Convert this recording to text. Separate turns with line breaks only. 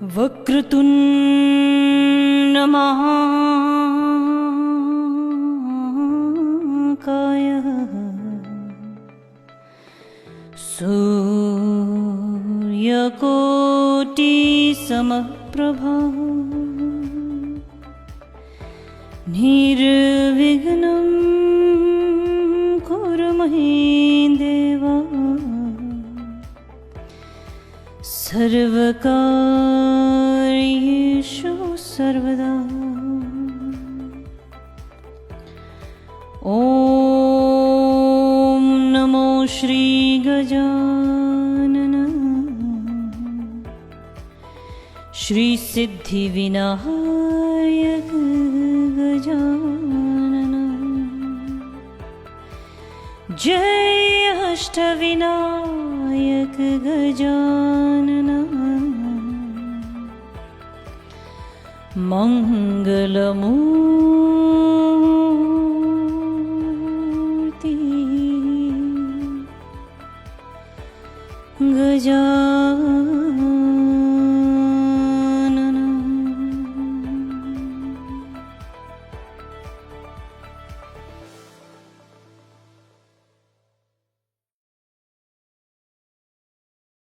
वक्रतुण्ड महाकाय सूर्यकोटि समप्रभा निर्विघ्नं कुरु महि देव सर्वकार्येषु सर्वदा। ॐ नमो श्री गजानन श्री सिद्धिविनायक गजानन। जय अष्टविनायक गजानन। मंगलमूर्ति गजानन।